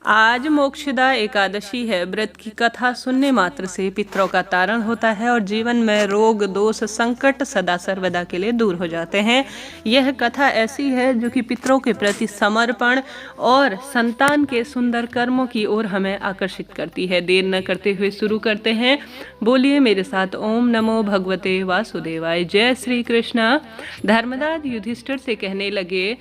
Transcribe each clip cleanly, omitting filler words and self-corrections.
आज मोक्षदा एकादशी है। व्रत की कथा सुनने मात्र से पितरों का तारण होता है और जीवन में रोग दोष संकट सदा सर्वदा के लिए दूर हो जाते हैं। यह कथा ऐसी है जो कि पितरों के प्रति समर्पण और संतान के सुंदर कर्मों की ओर हमें आकर्षित करती है। देर न करते हुए शुरू करते हैं। बोलिए मेरे साथ, ओम नमो भगवते वासुदेवाय। जय श्री कृष्ण। धर्मराज युधिष्ठिर से कहने लगे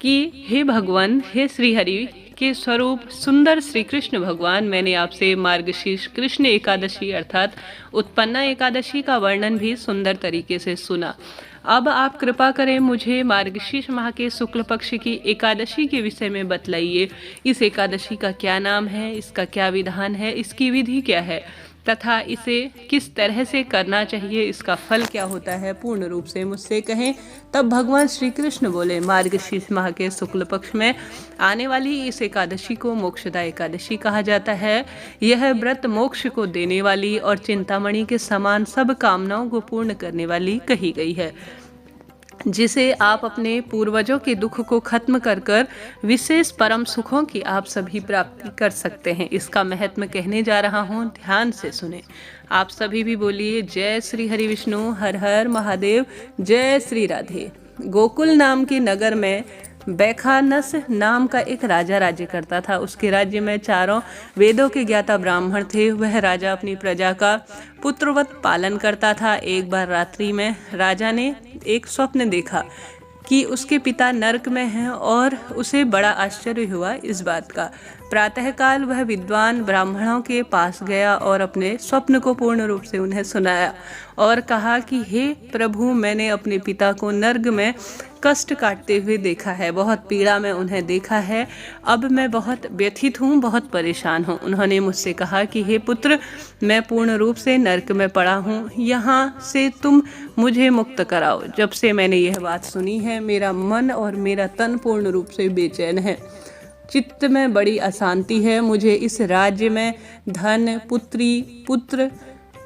कि हे भगवान, हे श्री हरि के स्वरूप सुंदर श्री कृष्ण भगवान, मैंने आपसे मार्गशीर्ष कृष्ण एकादशी अर्थात उत्पन्ना एकादशी का वर्णन भी सुंदर तरीके से सुना। अब आप कृपा करें मुझे मार्गशीर्ष माह के शुक्ल पक्ष की एकादशी के विषय में बतलाइए। इस एकादशी का क्या नाम है, इसका क्या विधान है, इसकी विधि क्या है तथा इसे किस तरह से करना चाहिए, इसका फल क्या होता है, पूर्ण रूप से मुझसे कहें। तब भगवान श्री कृष्ण बोले, मार्गशीर्ष माह के शुक्ल पक्ष में आने वाली इस एकादशी को मोक्षदा एकादशी कहा जाता है। यह व्रत मोक्ष को देने वाली और चिंतामणि के समान सब कामनाओं को पूर्ण करने वाली कही गई है, जिसे आप अपने पूर्वजों के दुख को खत्म कर कर विशेष परम सुखों की आप सभी प्राप्ति कर सकते हैं। इसका महत्व कहने जा रहा हूँ, ध्यान से सुने। आप सभी भी बोलिए, जय श्री हरि विष्णु, हर हर महादेव, जय श्री राधे। गोकुल नाम के नगर में बैखानस नाम का एक राजा राज्य करता था। उसके राज्य में चारों वेदों के ज्ञाता ब्राह्मण थे। वह राजा अपनी प्रजा का पुत्रवत पालन करता था। एक बार रात्रि में राजा ने एक स्वप्न देखा कि उसके पिता नरक में हैं और उसे बड़ा आश्चर्य हुआ इस बात का। प्रातःकाल वह विद्वान ब्राह्मणों के पास गया और अपने स्वप्न को पूर्ण रूप से उन्हें सुनाया और कहा कि हे प्रभु, मैंने अपने पिता को नरक में कष्ट काटते हुए देखा है, बहुत पीड़ा में उन्हें देखा है। अब मैं बहुत व्यथित हूँ, बहुत परेशान हूँ। उन्होंने मुझसे कहा कि हे पुत्र, मैं पूर्ण रूप से नरक में पड़ा हूँ, यहाँ से तुम मुझे मुक्त कराओ। जब से मैंने यह बात सुनी है, मेरा मन और मेरा तन पूर्ण रूप से बेचैन है, चित्त में बड़ी अशांति है। मुझे इस राज्य में धन, पुत्र,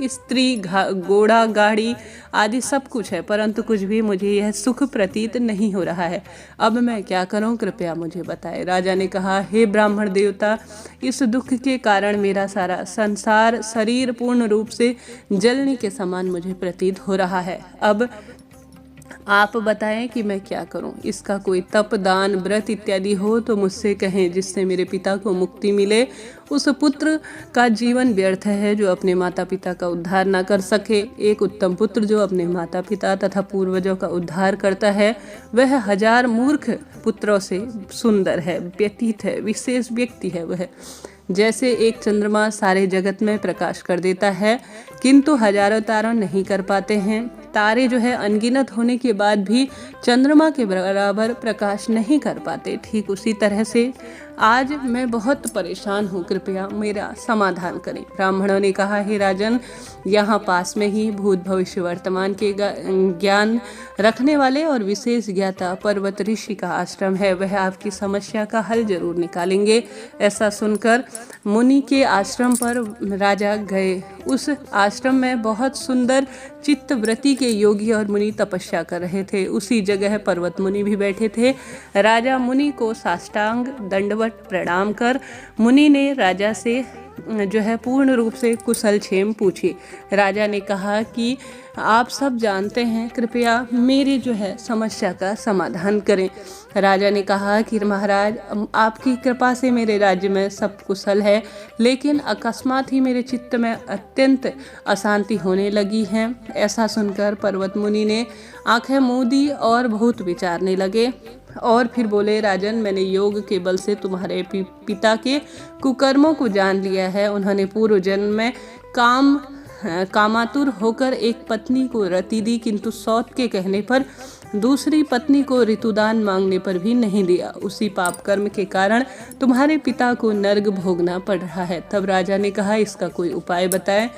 स्त्री, घोड़ा, गाड़ी आदि सब कुछ है, परंतु कुछ भी मुझे यह सुख प्रतीत नहीं हो रहा है। अब मैं क्या करूं, कृपया मुझे बताएं। राजा ने कहा, हे ब्राह्मण देवता, इस दुख के कारण मेरा सारा संसार शरीर पूर्ण रूप से जलने के समान मुझे प्रतीत हो रहा है। अब आप बताएं कि मैं क्या करूं। इसका कोई तप, दान, व्रत इत्यादि हो तो मुझसे कहें, जिससे मेरे पिता को मुक्ति मिले। उस पुत्र का जीवन व्यर्थ है जो अपने माता पिता का उद्धार न कर सके। एक उत्तम पुत्र जो अपने माता पिता तथा पूर्वजों का उद्धार करता है, वह 1000 मूर्ख पुत्रों से सुंदर है, व्यतीत है, विशेष व्यक्ति है वह। जैसे एक चंद्रमा सारे जगत में प्रकाश कर देता है, किंतु हजारों तारे नहीं कर पाते हैं। तारे जो है अनगिनत होने के बाद भी चंद्रमा के बराबर प्रकाश नहीं कर पाते। ठीक उसी तरह से आज मैं बहुत परेशान हूँ, कृपया मेरा समाधान करें। ब्राह्मणों ने कहा, हे राजन, यहाँ पास में ही भूत भविष्य वर्तमान के ज्ञान रखने वाले और विशेष ज्ञाता पर्वत ऋषि का आश्रम है, वह आपकी समस्या का हल जरूर निकालेंगे। ऐसा सुनकर मुनि के आश्रम पर राजा गए। उस आश्रम में बहुत सुंदर चित्तवृत्ति के योगी और मुनि तपस्या कर रहे थे। उसी जगह पर्वत मुनि भी बैठे थे। राजा मुनि को साष्टांग दंडवत प्रणाम कर मुनि ने राजा से जो है पूर्ण रूप से कुशल क्षेम पूछी। राजा ने कहा कि आप सब जानते हैं, कृपया मेरी जो है समस्या का समाधान करें। राजा ने कहा कि महाराज, आपकी कृपा से मेरे राज्य में सब कुशल है, लेकिन अकस्मात ही मेरे चित्त में अत्यंत अशांति होने लगी है। ऐसा सुनकर पर्वत मुनि ने आंखें मूंदी और बहुत विचारने लगे और फिर बोले, राजन, मैंने योग के बल से तुम्हारे पिता के कुकर्मों को जान लिया है। उन्होंने पूर्व जन्म में कामातुर होकर एक पत्नी को रति दी, किंतु सौत के कहने पर दूसरी पत्नी को ऋतुदान मांगने पर भी नहीं दिया। उसी पाप कर्म के कारण तुम्हारे पिता को नर्क भोगना पड़ रहा है। तब राजा ने कहा, इसका कोई उपाय बताएं।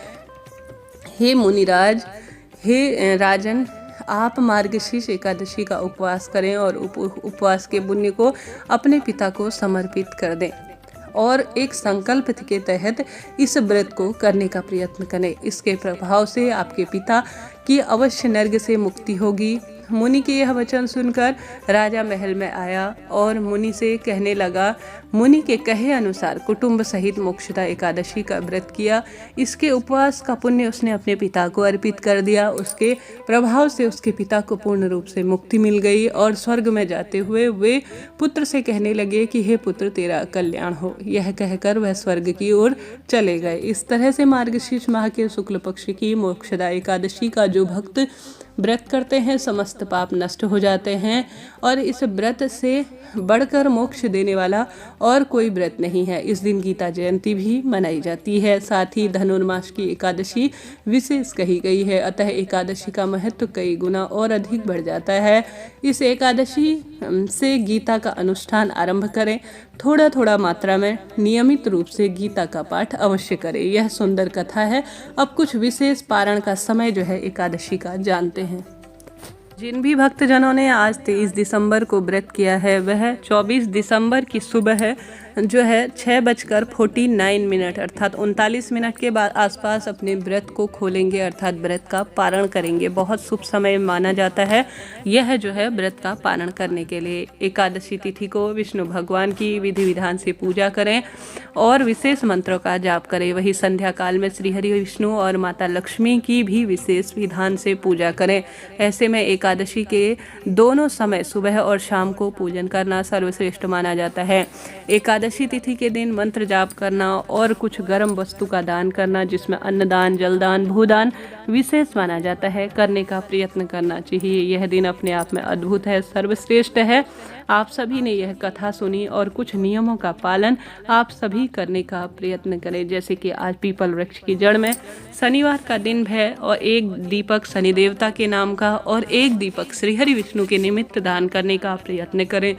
हे मुनिराज, हे राजन, आप मार्गशीर्ष एकादशी का उपवास करें और उपवास के पुण्य को अपने पिता को समर्पित कर दें और एक संकल्प के तहत इस व्रत को करने का प्रयत्न करें। इसके प्रभाव से आपके पिता की अवश्य नर्क से मुक्ति होगी। मुनि के यह वचन सुनकर राजा महल में आया और मुनि से कहने लगा। मुनि के कहे अनुसार कुटुंब सहित मोक्षदा एकादशी का व्रत किया। इसके उपवास का पुण्य उसने अपने पिता को अर्पित कर दिया। उसके प्रभाव से उसके पिता को पूर्ण रूप से मुक्ति मिल गई और स्वर्ग में जाते हुए वे पुत्र से कहने लगे कि हे पुत्र, तेरा कल्याण हो। यह कहकर वह स्वर्ग की ओर चले गए। इस तरह से मार्गशीर्ष माह के शुक्ल पक्ष की मोक्षदा एकादशी का जो भक्त व्रत करते हैं समस्त पाप नष्ट हो जाते हैं और इस व्रत से बढ़कर मोक्ष देने वाला और कोई व्रत नहीं है। इस दिन गीता जयंती भी मनाई जाती है। साथ ही धनुर्मास की एकादशी विशेष कही गई है, अतः एकादशी का महत्व कई गुना और अधिक बढ़ जाता है। इस एकादशी से गीता का अनुष्ठान आरंभ करें। थोड़ा थोड़ा मात्रा में नियमित रूप से गीता का पाठ अवश्य करें। यह सुंदर कथा है। अब कुछ विशेष पारण का समय जो है एकादशी का जानते हैं। जिन भी भक्तजनों ने आज 23 दिसंबर को व्रत किया है वह 24 दिसंबर की सुबह जो है 6:49 अर्थात 39 मिनट के बाद आसपास अपने व्रत को खोलेंगे अर्थात व्रत का पारण करेंगे। बहुत शुभ समय माना जाता है यह जो है व्रत का पारण करने के लिए। एकादशी तिथि को विष्णु भगवान की विधि विधान से पूजा करें और विशेष मंत्रों का जाप करें। वही संध्या काल में श्री हरि विष्णु और माता लक्ष्मी की भी विशेष विधान से पूजा करें। ऐसे में एकादशी के दोनों समय सुबह और शाम को पूजन करना सर्वश्रेष्ठ माना जाता है। एकादशी तिथि के दिन मंत्र जाप करना और कुछ गर्म वस्तु का दान करना जिसमें अन्नदान, जलदान, भूदान विशेष माना जाता है करने का प्रयत्न करना चाहिए। यह दिन अपने आप में अद्भुत है, सर्वश्रेष्ठ है। आप सभी ने यह कथा सुनी और कुछ नियमों का पालन आप सभी करने का प्रयत्न करें। जैसे कि आज पीपल वृक्ष की जड़ में शनिवार का दिन है और एक दीपक शनि देवता के नाम का और एक दीपक श्री हरि विष्णु के निमित्त दान करने का प्रयत्न करें।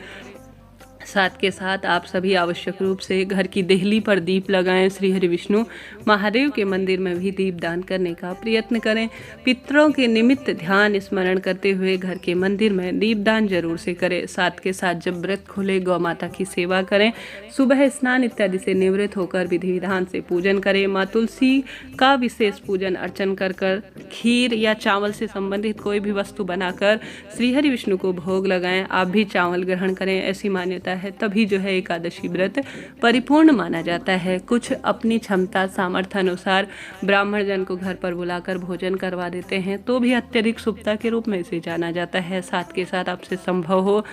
साथ के साथ आप सभी आवश्यक रूप से घर की देहली पर दीप लगाएं। श्री हरि विष्णु महादेव के मंदिर में भी दीप दान करने का प्रयत्न करें। पितरों के निमित्त ध्यान स्मरण करते हुए घर के मंदिर में दीप दान जरूर से करें। साथ के साथ जब व्रत खोले गौ माता की सेवा करें। सुबह स्नान इत्यादि से निवृत्त होकर विधि विधान से पूजन करें। माँ तुलसी का विशेष पूजन अर्चन कर खीर या चावल से संबंधित कोई भी वस्तु बनाकर श्री हरि विष्णु को भोग लगाएं। आप भी चावल ग्रहण करें, ऐसी मान्यता है। तभी जो है एकादशी व्रत परिपूर्ण माना जाता है। कुछ अपनी क्षमता सामर्थ्य अनुसार ब्राह्मण जन को घर पर बुलाकर भोजन करवा देते हैं तो भी अत्यधिक शुभता के रूप में इसे जाना जाता है। साथ के साथ आपसे संभव हो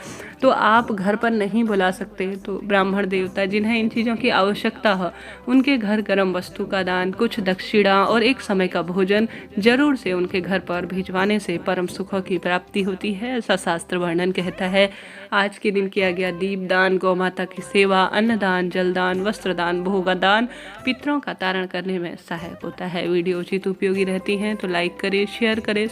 तो आप घर पर नहीं बुला सकते तो ब्राह्मण देवता जिन्हें इन चीज़ों की आवश्यकता हो उनके घर गर्म वस्तु का दान, कुछ दक्षिणा और एक समय का भोजन जरूर से उनके घर पर भिजवाने से परम सुखों की प्राप्ति होती है, ऐसा शास्त्र वर्णन कहता है। आज के दिन किया गया दीपदान, गौ माता की सेवा, अन्नदान, जलदान, वस्त्रदान, भोगदान पितरों का तारण करने में सहायक होता है। वीडियो उचित उपयोगी रहती हैं तो लाइक करें, शेयर करें।